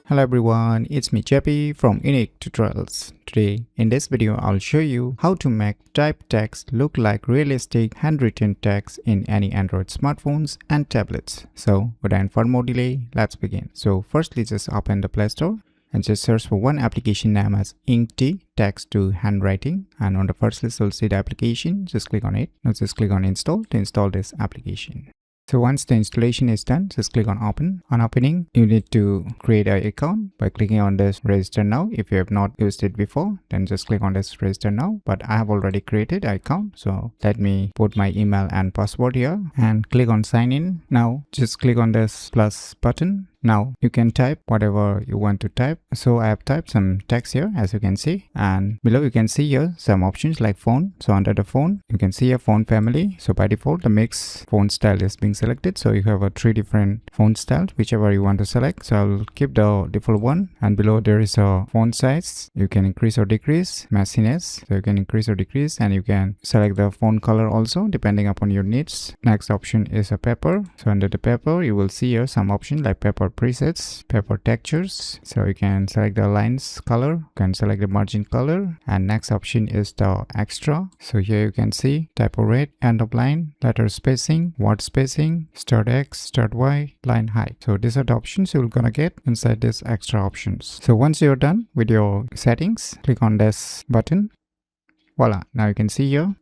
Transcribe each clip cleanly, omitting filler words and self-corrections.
Hello everyone, it's me JP from UniqueTutorials. Today in this video I'll show you how to make typed text look like realistic handwritten text in any Android smartphones and tablets. So without further more delay, let's begin. So firstly just open the Play Store and just search for one application named as UniqueTutorials Text to Handwriting, and on the first list you'll see the application. Just click on it. Now just click on install to install this application. So once the installation is done, just click on open. On opening, you need to create an account by clicking on this register now. If you have not used it before, then just click on this register now. But I have already created an account. So let me put my email and password here and click on sign in. Now just click on this plus button. Now you can type whatever you want to type. So I have typed some text here, as you can see, and below you can see here some options like font. So under the font you can see a font family. So by default the mixed font style is being selected. So you have a 3 different font styles, whichever you want to select. So I'll keep the default one, and below there is a font size. You can increase or decrease messiness. So you can increase or decrease, and you can select the font color also depending upon your needs. Next option is a paper. So under the paper you will see here some options like paper presets, paper textures. So you can select the lines color, you can select the margin color, and next option is the extra. So here you can see typo rate, end of line, letter spacing, word spacing, start X, start Y, line height. So these are the options you're gonna get inside this extra options. So once you're done with your settings, click on this button. Voila, now you can see here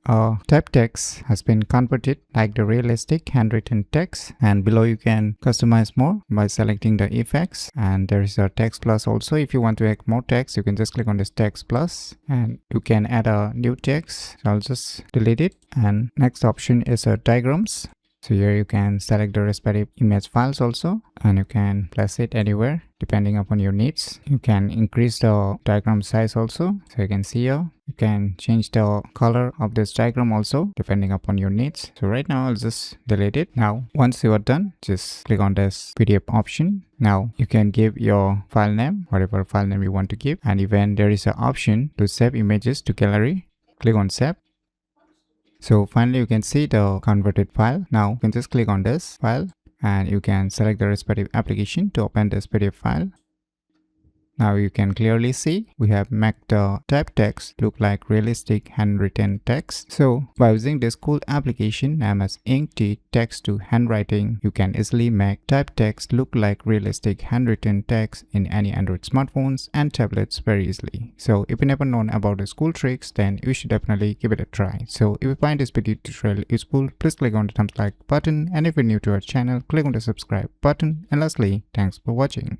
typed text has been converted like the realistic handwritten text, and below you can customize more by selecting the effects, and there is a text plus also. If you want to add more text, you can just click on this text plus and you can add a new text. So I'll just delete it, and next option is diagrams. So here you can select the respective image files also, and you can place it anywhere depending upon your needs. You can increase the diagram size also. So you can see here, you can change the color of this diagram also depending upon your needs. So right now I'll just delete it. Now once you are done, just click on this PDF option. Now you can give your file name, whatever file name you want to give, and even there is an option to save images to gallery. Click on save. So finally you can see the converted file. Now you can just click on this file and you can select the respective application to open this PDF file. Now you can clearly see we have made the typed text look like realistic handwritten text. So by using this cool application named as UniqueTutorials Text to Handwriting, you can easily make typed text look like realistic handwritten text in any Android smartphones and tablets very easily. So if you never known about these cool tricks, then you should definitely give it a try. So if you find this video tutorial useful, please click on the thumbs like button, and if you're new to our channel, click on the subscribe button, and lastly, thanks for watching.